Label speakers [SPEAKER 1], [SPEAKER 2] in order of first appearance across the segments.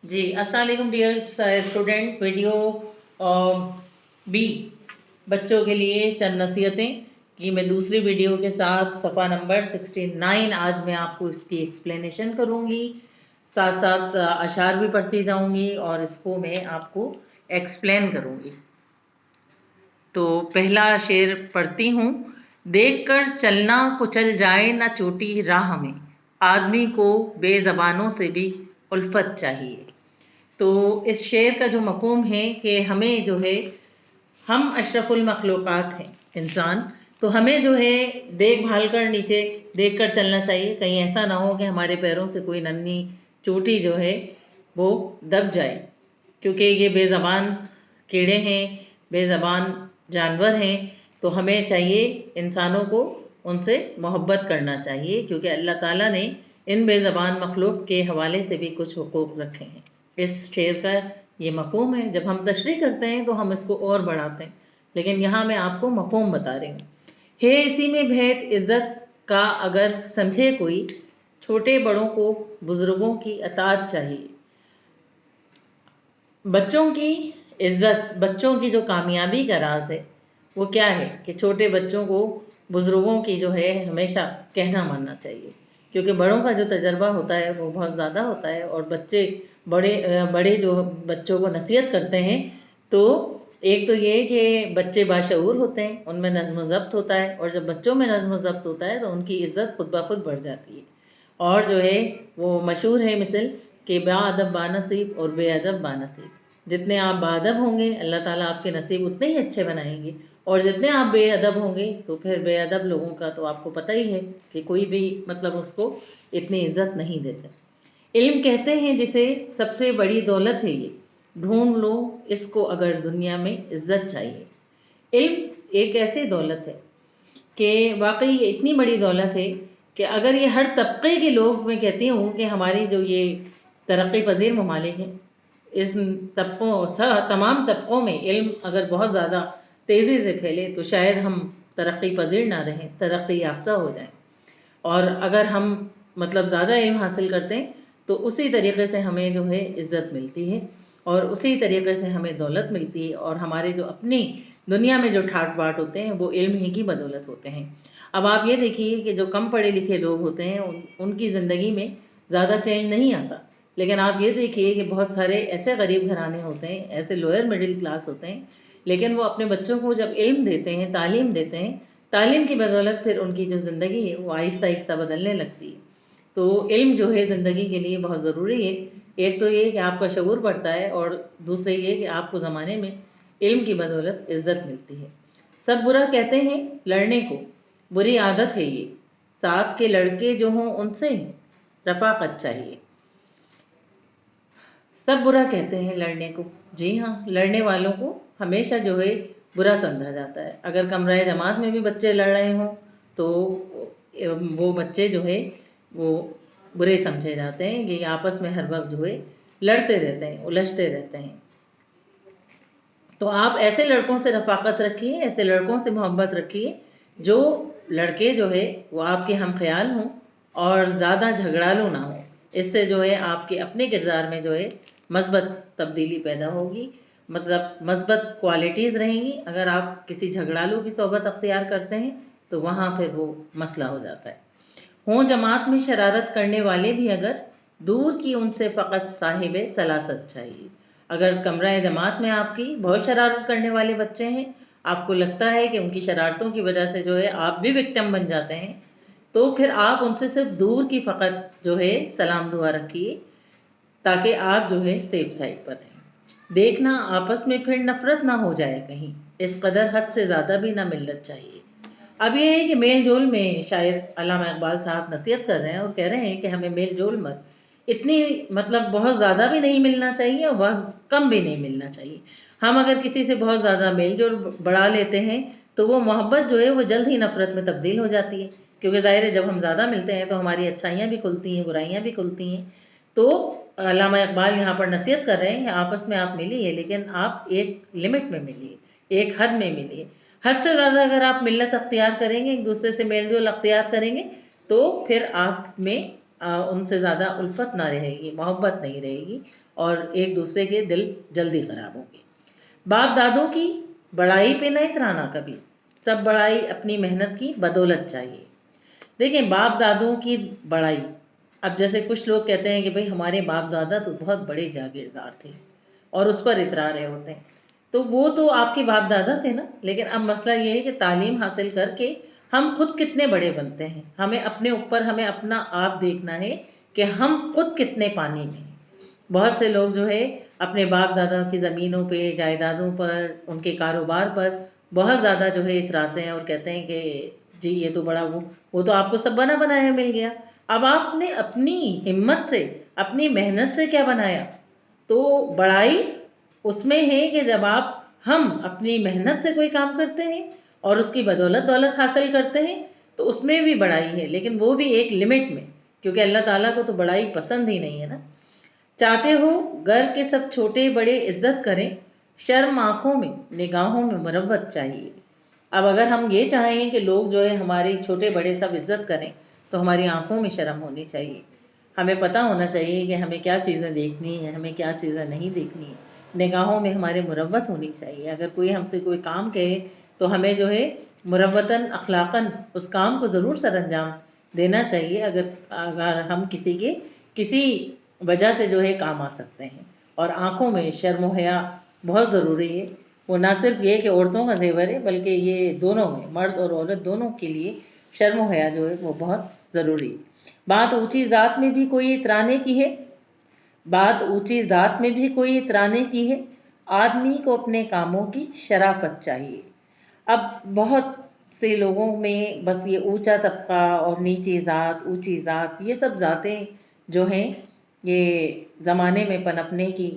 [SPEAKER 1] जी अस्सलाम वालेकुम dear student. Video B बच्चों के लिए चंद नसीहतें कि मैं दूसरी वीडियो के साथ सफ़ा नंबर 69 आज मैं आपको इसकी एक्सप्लेनेशन करूंगी, साथ साथ अशार भी पढ़ती जाऊंगी और इसको मैं आपको एक्सप्लेन करूंगी। तो पहला शेर पढ़ती हूँ। देख कर चलना कुचल जाए ना चोटी राह में, आदमी को बेज़बानों से भी उल्फत चाहिए। तो इस शेर का जो मफ़हूम है कि हमें जो है, हम अशरफुल मखलूक़ात हैं इंसान, तो हमें जो है देखभाल कर नीचे देख कर चलना चाहिए। कहीं ऐसा ना हो कि हमारे पैरों से कोई नन्ही चोटी जो है वो दब जाए, क्योंकि ये बेज़बान कीड़े हैं, बेज़बान जानवर हैं। तो हमें चाहिए इंसानों को उनसे मोहब्बत करना चाहिए, क्योंकि अल्लाह ताला ने इन बेज़बान मखलूक के हवाले से भी कुछ हुकूक रखे हैं। इस शेर का ये मफ़हूम है। जब हम तशरीह करते हैं तो हम इसको और बढ़ाते हैं, लेकिन यहाँ मैं आपको मफ़हूम बता रही हूँ। है इसी में भेद इज़्ज़त का, अगर समझे कोई, छोटे बड़ों को बुज़ुर्गों की अताअत चाहिए। बच्चों की इज़्ज़त, बच्चों की जो कामयाबी का राज है वो क्या है कि छोटे बच्चों को बुज़ुर्गों की जो है हमेशा कहना मानना चाहिए, क्योंकि बड़ों का जो तजर्बा होता है वो बहुत ज़्यादा होता है। और बच्चे बड़े जो बच्चों को नसीहत करते हैं, तो एक तो ये कि बच्चे बाशऊर होते हैं, उनमें नज़्म ज़ब्त होता है, और जब बच्चों में नज़्म ज़ब्त होता है तो उनकी इज़्ज़त खुद ब खुद बढ़ जाती है। और जो है वो मशहूर है मिसल कि बाअदब बानसीब और बेअदब बानसीब। जितने आप बाअदब होंगे अल्लाह ताला आपके नसीब उतने ही अच्छे बनाएंगे, और जितने आप बेअदब होंगे तो फिर बेअदब लोगों का तो आपको पता ही है कि कोई भी मतलब उसको इतनी इज्जत नहीं देते। इल्म कहते हैं जिसे सबसे बड़ी दौलत है ये, ढूंढ लो इसको अगर दुनिया में इज्जत चाहिए। इल्म एक ऐसी दौलत है कि वाकई ये इतनी बड़ी दौलत है कि अगर ये हर तबके के लोग, मैं कहती हूँ कि हमारी जो ये तरक्की पजीर ममालिक हैं, इस तमाम तबकों में इल्म अगर बहुत ज़्यादा तेज़ी से फैले तो शायद हम तरक्की पजीर ना रहें, तरक्की याफ्ता हो जाएं। और अगर हम मतलब ज़्यादा इल्म हासिल करते हैं तो उसी तरीके से हमें जो है इज़्ज़त मिलती है, और उसी तरीके से हमें दौलत मिलती है, और हमारे जो अपनी दुनिया में जो ठाट बाट होते हैं वो इल्म ही की बदौलत होते हैं। अब आप ये देखिए कि जो कम पढ़े लिखे लोग होते हैं उनकी ज़िंदगी में ज़्यादा चेंज नहीं आता, लेकिन आप ये देखिए कि बहुत सारे ऐसे गरीब घराने होते हैं, ऐसे लोअर मिडिल क्लास होते हैं, लेकिन वो अपने बच्चों को जब इल्म देते हैं, तालीम देते हैं, तालीम की बदौलत फिर उनकी जो ज़िंदगी है वो आहिस्ता आहिस्ता बदलने लगती है। तो इल्म जो है ज़िंदगी के लिए बहुत ज़रूरी है। एक तो ये कि आपका शऊर बढ़ता है, और दूसरे ये कि आपको ज़माने में इल्म की बदौलत इज़्ज़त मिलती है। सब बुरा कहते हैं लड़ने को, बुरी आदत है ये, साथ के लड़के जो हों उनसे रफ़ाक़त चाहिए। सब बुरा कहते हैं लड़ने को, जी हाँ, लड़ने वालों को हमेशा जो है बुरा समझा जाता है। अगर कमरा जमात में भी बच्चे लड़ रहे हों तो वो बच्चे जो है वो बुरे समझे जाते हैं कि आपस में हर वक्त जो है लड़ते रहते हैं, उलझते रहते हैं। तो आप ऐसे लड़कों से रफ़ाक़त रखिए, ऐसे लड़कों से मोहब्बत रखिए जो लड़के जो है वो आपके हम ख्याल हों और ज़्यादा झगड़ालू ना हो। इससे जो है आपके अपने किरदार में जो है मस्बत तब्दीली पैदा होगी, मतलब मस्बत क्वालिटीज़ रहेंगी। अगर आप किसी झगड़ालू की सोबत अख्तियार करते हैं तो वहाँ फिर वो मसला हो जाता है। हों जमात में शरारत करने वाले भी अगर, दूर की उनसे फ़कत साहिब सलासत चाहिए। अगर कमरा जमात में आपकी बहुत शरारत करने वाले बच्चे हैं, आपको लगता है कि उनकी शरारतों की वजह से जो है आप भी विक्टिम बन जाते हैं, तो फिर आप उनसे सिर्फ दूर की फ़कत जो है सलाम दुआ रखिए, ताकि आप जो है सेफ साइड पर रहें। देखना आपस में फिर नफरत ना हो जाए कहीं, इस कदर हद से ज़्यादा भी ना मिलत चाहिए। अब ये है कि मेल जोल में शायद अल्लामा इकबाल साहब नसीहत कर रहे हैं और कह रहे हैं कि हमें मेल जोल मत, इतनी मतलब बहुत ज़्यादा भी नहीं मिलना चाहिए और बहुत कम भी नहीं मिलना चाहिए। हम अगर किसी से बहुत ज़्यादा मेल जोल बढ़ा लेते हैं तो वो मोहब्बत जो है वो जल्द ही नफरत में तब्दील हो जाती है, क्योंकि ज़ाहिर है जब हम ज़्यादा मिलते हैं तो हमारी अच्छाइयाँ भी खुलती हैं, बुराइयाँ भी खुलती हैं। तो अल्लामा इकबाल यहाँ पर नसीहत कर रहे हैं कि आपस में आप मिलिए, लेकिन आप एक लिमिट में मिलिए, एक हद में मिलिए। हद से ज़्यादा अगर आप मिल्लत अख्तियार करेंगे, एक दूसरे से मेल जोल अख्तियार करेंगे, तो फिर आप में ان سے زیادہ الفت نہ رہے گی، محبت نہیں رہے گی، اور ایک دوسرے کے دل جلدی خراب ہوں گے۔ باپ دادوں کی بڑائی پہ نہ اترانا کبھی، سب بڑائی اپنی محنت کی بدولت چاہیے۔ دیکھیں باپ دادوں کی بڑائی، اب جیسے کچھ لوگ کہتے ہیں کہ بھئی ہمارے باپ دادا تو بہت بڑے جاگیردار تھے اور اس پر اترا رہے ہوتے ہیں، تو وہ تو آپ کے باپ دادا تھے نا، لیکن اب مسئلہ یہ ہے کہ تعلیم حاصل کر کے ہم خود کتنے بڑے بنتے ہیں، ہمیں اپنے اوپر، ہمیں اپنا آپ دیکھنا ہے کہ ہم خود کتنے پانی میں ہیں۔ بہت سے لوگ جو ہے اپنے باپ دادا کی زمینوں پہ، جائیدادوں پر، ان کے کاروبار پر بہت زیادہ جو ہے اتراتے ہیں اور کہتے ہیں کہ جی یہ تو بڑا وہ تو آپ کو سب بنا بنایا مل گیا۔ اب آپ نے اپنی ہمت سے، اپنی محنت سے کیا بنایا؟ تو بڑائی اس میں ہے کہ جب ہم اپنی محنت سے کوئی کام کرتے ہیں اور اس کی بدولت دولت حاصل کرتے ہیں تو اس میں بھی بڑائی ہے، لیکن وہ بھی ایک لمٹ میں، کیونکہ اللہ تعالیٰ کو تو بڑائی پسند ہی نہیں ہے نا۔ چاہتے ہو گھر کے سب چھوٹے بڑے عزت کریں، شرم آنکھوں میں نگاہوں میں مروت چاہیے۔ اب اگر ہم یہ چاہیں کہ لوگ جو ہے ہماری چھوٹے بڑے سب عزت کریں تو ہماری آنکھوں میں شرم ہونی چاہیے، ہمیں پتہ ہونا چاہیے کہ ہمیں کیا چیزیں دیکھنی ہیں، ہمیں کیا چیزیں نہیں دیکھنی ہیں، نگاہوں میں ہمارے مروت ہونی چاہیے۔ اگر کوئی ہم سے کوئی کام کہے تو ہمیں جو ہے مروتاً اخلاقاً اس کام کو ضرور سر انجام دینا چاہیے، اگر ہم کسی وجہ سے جو ہے کام آ سکتے ہیں۔ اور آنکھوں میں شرم و حیا بہت ضروری ہے، وہ نہ صرف یہ کہ عورتوں کا زیور ہے بلکہ یہ دونوں میں، مرد اور عورت دونوں کے لیے شرم و حیا جو ہے وہ بہت ضروری ہے۔ بات اونچی ذات میں بھی کوئی اترانے کی ہے، بات اونچی ذات میں بھی کوئی اترانے کی ہے، آدمی کو اپنے کاموں کی شرافت چاہیے۔ اب بہت سے لوگوں میں بس یہ اونچا طبقہ اور نیچی ذات، اونچی ذات، یہ سب ذاتیں جو ہیں یہ زمانے میں پنپنے کی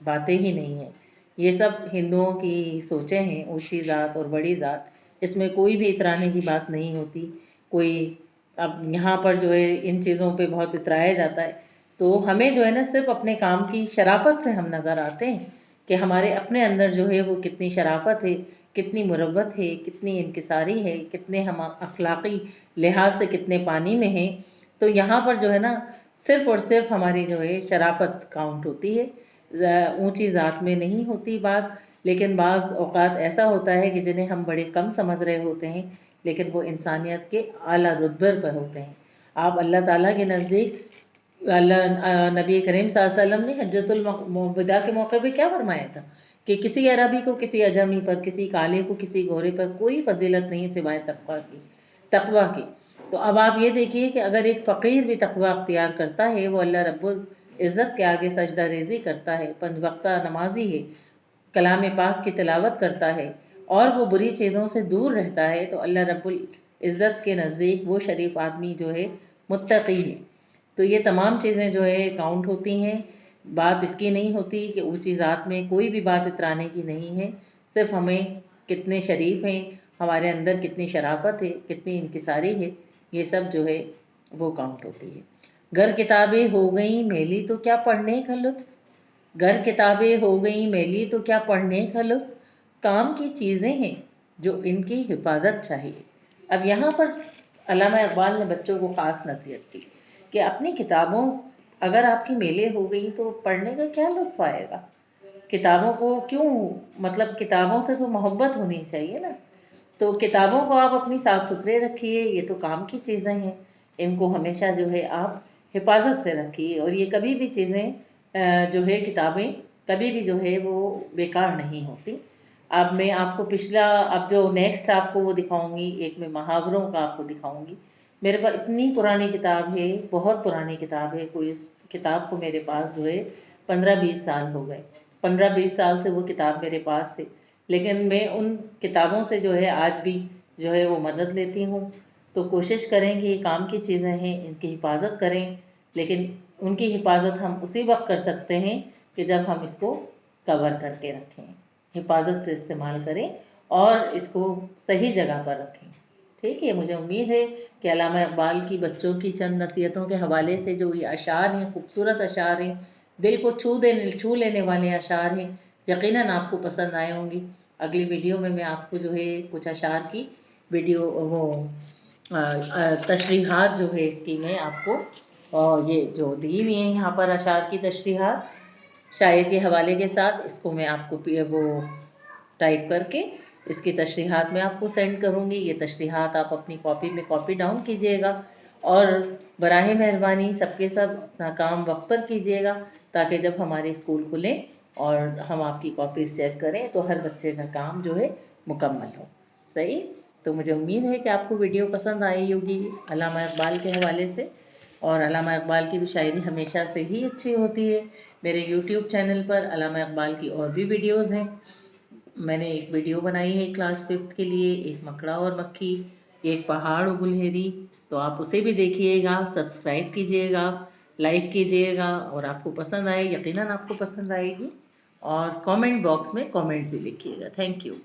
[SPEAKER 1] باتیں ہی نہیں ہیں، یہ سب ہندوؤں کی سوچیں ہیں، اونچی ذات اور بڑی ذات، اس میں کوئی بھی اترانے کی بات نہیں ہوتی۔ کوئی اب یہاں پر جو ہے ان چیزوں پہ بہت اترایا جاتا ہے، تو ہمیں جو ہے نا صرف اپنے کام کی شرافت سے ہم نظر آتے ہیں کہ ہمارے اپنے اندر جو ہے وہ کتنی شرافت ہے، کتنی مروت ہے، کتنی انکساری ہے، کتنے ہم اخلاقی لحاظ سے کتنے پانی میں ہیں۔ تو یہاں پر جو ہے نا صرف اور صرف ہماری جو ہے شرافت کاؤنٹ ہوتی ہے، اونچی ذات میں نہیں ہوتی بات۔ لیکن بعض اوقات ایسا ہوتا ہے کہ جنہیں ہم بڑے کم سمجھ رہے ہوتے ہیں لیکن وہ انسانیت کے اعلیٰ رتبے پر ہوتے ہیں۔ آپ اللہ تعالیٰ کے نزدیک، نبی کریم صلی اللہ علیہ وسلم نے حجۃ الوداع کے موقع پہ کیا فرمایا تھا کہ کسی عربی کو کسی اجمی پر، کسی کالے کو کسی گورے پر کوئی فضیلت نہیں سوائے تقویٰ کی۔ تو اب آپ یہ دیکھیے کہ اگر ایک فقیر بھی تقویٰ اختیار کرتا ہے، وہ اللہ رب العزت کے آگے سجدہ ریزی کرتا ہے، 5 وقتہ نمازی ہے، کلام پاک کی تلاوت کرتا ہے اور وہ بری چیزوں سے دور رہتا ہے، تو اللہ رب العزت کے نزدیک وہ شریف آدمی جو ہے متقی ہے۔ تو یہ تمام چیزیں جو ہے کاؤنٹ ہوتی ہیں۔ بات اس کی نہیں ہوتی کہ اونچی ذات میں کوئی بھی بات اترانے کی نہیں ہے، صرف ہمیں کتنے شریف ہیں، ہمارے اندر کتنی شرافت ہے، کتنی انکساری ہے، یہ سب جو ہے وہ کاؤنٹ ہوتی ہے۔ گر کتابیں ہو گئیں میلی تو کیا پڑھنے کا لطف، گر کتابیں ہو گئیں میلی تو کیا پڑھنے کا لطف، کام کی چیزیں ہیں جو ان کی حفاظت چاہیے۔ اب یہاں پر علامہ اقبال نے بچوں کو خاص نصیحت کی کہ اپنی کتابوں اگر آپ کی میلیں ہو گئی تو پڑھنے کا کیا لطف آئے گا؟ کتابوں کو کیوں، مطلب کتابوں سے تو محبت ہونی چاہیے نا۔ تو کتابوں کو آپ اپنی صاف ستھرے رکھیے، یہ تو کام کی چیزیں ہیں، ان کو ہمیشہ جو ہے آپ حفاظت سے رکھیے، اور یہ کبھی بھی چیزیں جو ہے کتابیں کبھی بھی جو ہے وہ بیکار نہیں ہوتی۔ اب میں آپ کو اب جو نیکسٹ آپ کو وہ دکھاؤں گی، ایک میں محاوروں کا آپ کو دکھاؤں گی۔ میرے پاس اتنی پرانی کتاب ہے، بہت پرانی کتاب ہے، کوئی اس کتاب کو میرے پاس جو ہے 15-20 سال ہو گئے، 15-20 سال سے وہ کتاب میرے پاس ہے، لیکن میں ان کتابوں سے جو ہے آج بھی جو ہے وہ مدد لیتی ہوں۔ تو کوشش کریں کہ یہ کام کی چیزیں ہیں، ان کی حفاظت کریں، لیکن ان کی حفاظت ہم اسی وقت کر سکتے ہیں کہ جب ہم اس کو کور کر کے رکھیں، حفاظت سے استعمال کریں اور اس کو صحیح جگہ پر رکھیں۔ ٹھیک ہے، مجھے امید ہے کہ علامہ اقبال کی بچوں کی چند نصیحتوں کے حوالے سے جو یہ اشعار ہیں، خوبصورت اشعار ہیں، دل کو چھو لینے والے اشعار ہیں، یقیناً آپ کو پسند آئے ہوں گی۔ اگلی ویڈیو میں آپ کو جو ہے کچھ اشعار کی ویڈیو تشریحات جو ہے اس کی میں آپ کو और ये जो दी हुई है यहाँ पर अशार की तशरीहात शायर के हवाले के साथ, इसको मैं आपको वो टाइप करके इसकी तशरीहात मैं आपको सेंड करूँगी। ये तशरीहात आप अपनी कॉपी में कॉपी डाउन कीजिएगा और बराहे मेहरबानी सबके सब अपना काम वक्त पर कीजिएगा, ताकि जब हमारे स्कूल खुलें और हम आपकी कॉपीज़ चेक करें तो हर बच्चे का काम जो है मुकम्मल हो। सही। तो मुझे उम्मीद है कि आपको वीडियो पसंद आई होगी अल्लामा इकबाल के हवाले से, और अल्लामा इकबाल की भी शायरी हमेशा से ही अच्छी होती है। मेरे यूट्यूब चैनल पर अल्लामा इकबाल की और भी वीडियोज़ हैं। मैंने एक वीडियो बनाई है क्लास 5th के लिए, एक मकड़ा और मक्खी, एक पहाड़ और गुलहेरी, तो आप उसे भी देखिएगा, सब्सक्राइब कीजिएगा, लाइक कीजिएगा, और आपको पसंद आए, यकीनन आपको पसंद आएगी। और कमेंट बॉक्स में कमेंट्स भी लिखिएगा। Thank you.